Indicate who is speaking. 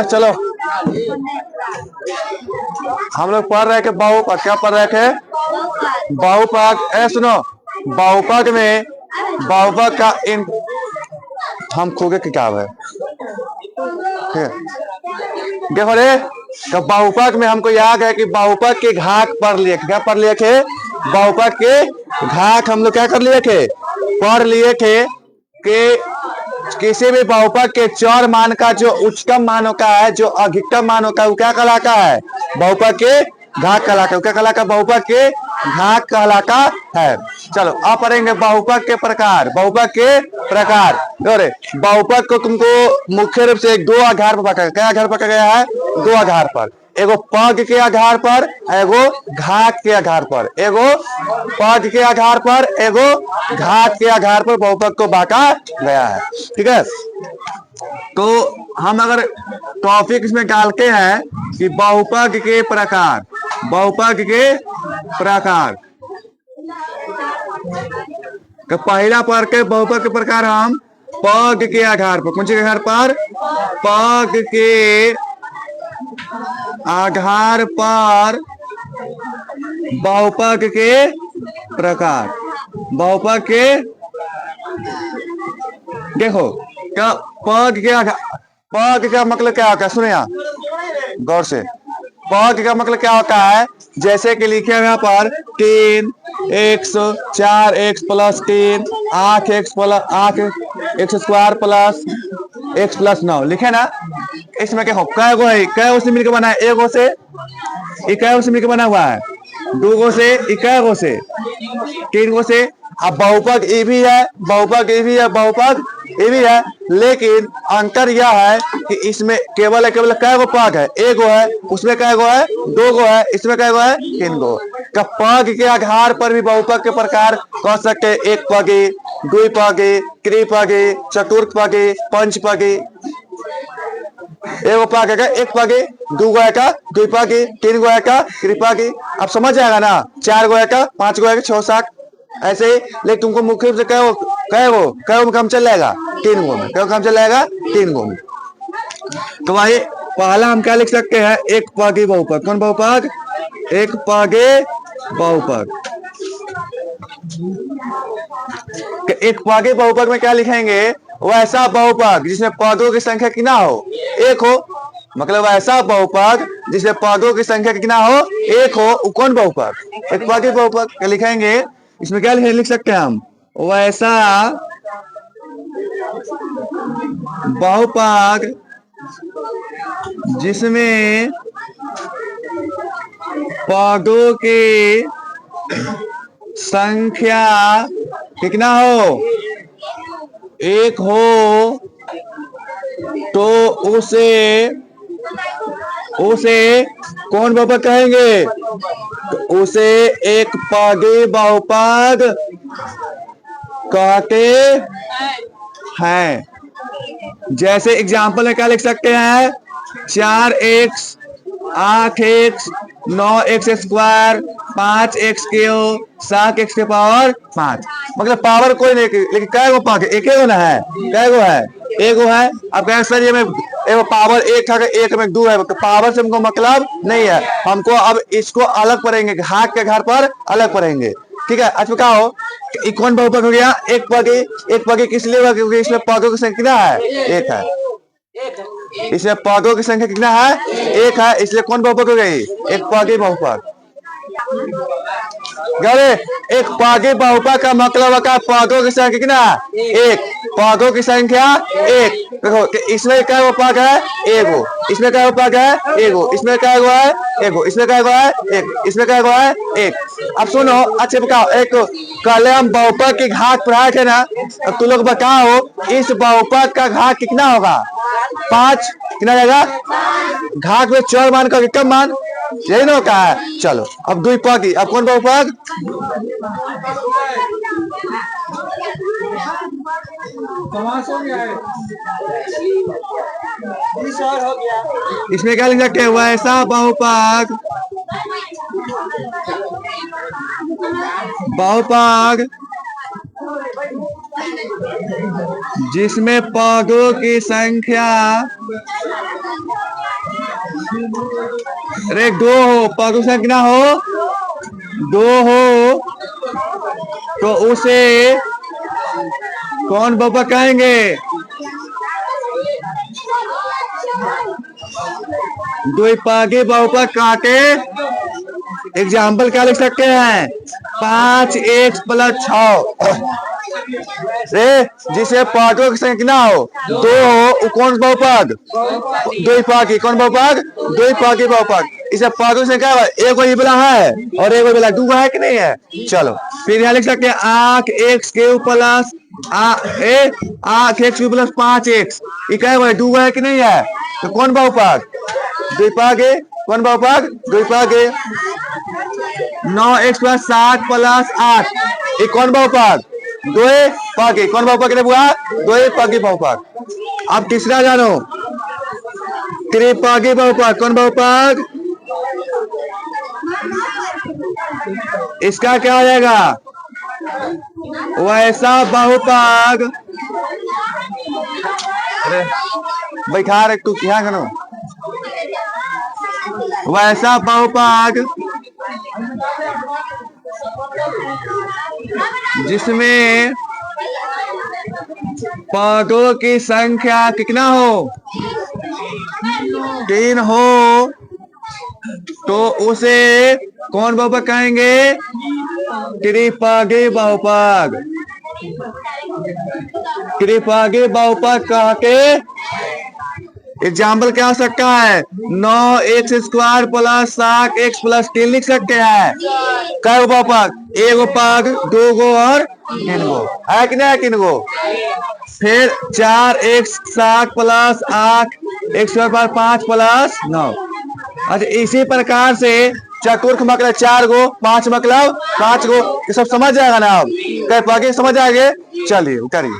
Speaker 1: चलो हम लोग पढ़ रहे थे बहुपद। क्या पढ़ रहे थे? बहुपद। सुनो, बहुपद में बहुपद का हम खोगे किताब है, ठीक है? देखो रे, तो बहुपद में हमको याद है कि बहुपद के घात पढ़ लिए। क्या पढ़ लिए थे? बहुपद के घात हम लोग क्या कर लिए थे? पढ़ लिए थे कि किसी भी बहुपद के चर मान का जो उच्चतम मान होता है, जो अधिकतम मान होता है, वो क्या कहलाता है? बहुपद के घात कहलाता है। क्या कहलाता है? बहुपद के घात कहलाता है। चलो अब पढ़ेंगे बहुपद के प्रकार। बहुपद के प्रकार, बहुपद को तुमको मुख्य रूप से दो आधार पर पकड़ा। क्या आधार पर पकड़ा गया है? दो आधार पर, एगो पद के आधार पर, एगो घात के आधार पर। एगो पद के आधार पर, एगो घात के आधार पर बहुपद को बांटा गया है, ठीक है? तो हम अगर टॉपिक इसमें डालते हैं कि बहुपद के प्रकार, बहुपद के प्रकार, तो पहला पढ़ के बहुपद के प्रकार हम पद के आधार पर, कौन से आधार पर? पद के आधार पर बहुपद के प्रकार। बहुपद के, देखो क्या पद के आधार, पद का मतलब क्या होता है? सुनो यहाँ गौर से। पद का मतलब क्या होता है? जैसे कि लिखे यहाँ पर 3x 4x plus 3 8x plus 8x square plus x plus 9 लिखे ना। इसमें क्या हो? कै गो है? कै गो से मिलकर बना है? एगो से। इक्का गो से मिलकर बना हुआ है। दो गो से, इक्का गो से, तीन गो से। अब बहुपद ये भी है, बहुपद ये भी है, बहुपद ये भी है, लेकिन अंतर यह है कि इसमें केवल कै गो पद है? एगो है। उसमें कै गो है? दो गो है। इसमें कै गो है? तीन गो। का पद के आधार पर भी बहुपद के प्रकार कह सकते हैं। एक पदी, द्विपदी, त्रिपदी, चतुर्पदी, पंचपदी। एगो पद है एक पदी, दो गो है का द्विपदी, तीन गो है का त्रिपदी। अब समझ जाएगा ना? चार गो है का, पांच गो है का, 6 7 ऐसे ही। लेकिन तुमको मुख्य रूप से कै गो में काम चल जाएगा? 3 गो में। क्या काम चल जाएगा? 3 गो में। तो वही पहला हम क्या लिख सकते हैं? एक पदी बहुपद। कौन बहुपद? एक पदी बहुपद। एक पदी बहुपद में क्या लिखेंगे? वैसा बहुपद जिसमें पदों की संख्या कितना हो? एक हो। मतलब ऐसा बहुपद जिसमें पदों की संख्या कितना हो? एक हो। कौन बहुपद? एक पदी बहुपद। क्या लिखेंगे इसमें? क्या लिख सकते हैं हम? वैसा बहुपद जिसमें पदों की संख्या कितना हो? एक हो, तो उसे कौन बहुपद कहेंगे? तो उसे एक पदी बहुपद कहते हैं। जैसे एग्जाम्पल में क्या लिख सकते हैं? 4x 8x 9x square 5x cube 7x के पावर 5। मतलब पावर कोई नहीं, लेकिन कै गो पद? एक ही गो ना है? कै गो है? एगो है। अब कह सर ये में एगो पावर एक था, एक में 2 है। पावर से हमको मतलब नहीं है। हमको अब इसको अलग पढ़ेंगे, घात के घर पर अलग पढ़ेंगे, ठीक है? अच्छा क्या हो? कौन बहुपद हो गया? एक पदी। एक पदी किस लिए हुआ? क्योंकि इसमें पदों की संख्या कितना है? एक है। इसमें पदों की संख्या कितना है? एक है, इसलिए कौन बहुपद हो गई? एक पदी बहुपद। एक पदी बहुपद का मतलब का पदों की संख्या कितना? एक। पदों की संख्या एक। देखो इसमें क्या गो पद है? एगो। इसमें क्या गो पद है? एगो। इसमें क्या गो है? एगो। इसमें क्या गो है? एक। इसमें क्या गो है? एक। अब सुनो, अच्छे बताओ, एक कल हम बहुपद की घात पढ़ाए थे ना, अब तुम लोग बताओ इस बहुपद का घात कितना होगा? 5। कितना जाएगा? घात में चर मान का कम मान यही ना होता है। चलो अब द्विपदी। अब कौन बहुपद? इसमें क्या लिख सकते हैं? वैसा बहुपद, बहुपद जिसमें पौधों की संख्या अरे दो हो, पौधों की संख्या हो दो हो तो उसे कौन बहुपद कहेंगे? द्विपक्षीय बहुपद काटे एग्जाम्पल क्या लिख सकते हैं? 5x + 6 रे जिसे पौधों की संख्या हो दो हो वो कौन बहुपद? द्विपक्षीय। कौन बहुपद? द्विपक्षीय बहुपद। इसे पौधों से क्या एक वही बोला है और एक वही बोला दो है कि नहीं है? चलो फिर यहाँ लिख सकते हैं 8x³ + आठ x³ + 5x ये क्या है? दो है कि नहीं है? तो कौन बहुपद? द्विपक्षीय। कौन बहुपद? द्विपक्षीय। 9x + 7 + 8 ये कौन बहुपद? द्विपक्षीय। कौन बहुपद के बुआ? द्विपक्षीय बहुपद। अब तीसरा जानो त्रिपक्षीय बहुपद। कौन बहुपद? इसका क्या हो जाएगा? वैसा बहुपद। अरे बैठा रे तू क्या करो? वैसा बहुपद जिसमें पदों की संख्या कितना हो? 3 हो तो उसे कौन बहुपद कहेंगे? त्रिपक्षीय बहुपद। त्रिपक्षीय बहुपद कह के एग्जाम्पल क्या हो सकता है? 9x² + 7x + 3 लिख सकते हैं। कै बहुपद? एगो पग, दो गो और 3 गो है कि नहीं? 3 गो। फिर 4x 7 + 8x² 5 + 9। अच्छा इसी प्रकार से चतुर्थ मतलब 4 गो, 5 मतलब 5 गो, ये सब समझ जाएगा ना? आप कै पागे समझ आएंगे? चलिए उतारिए।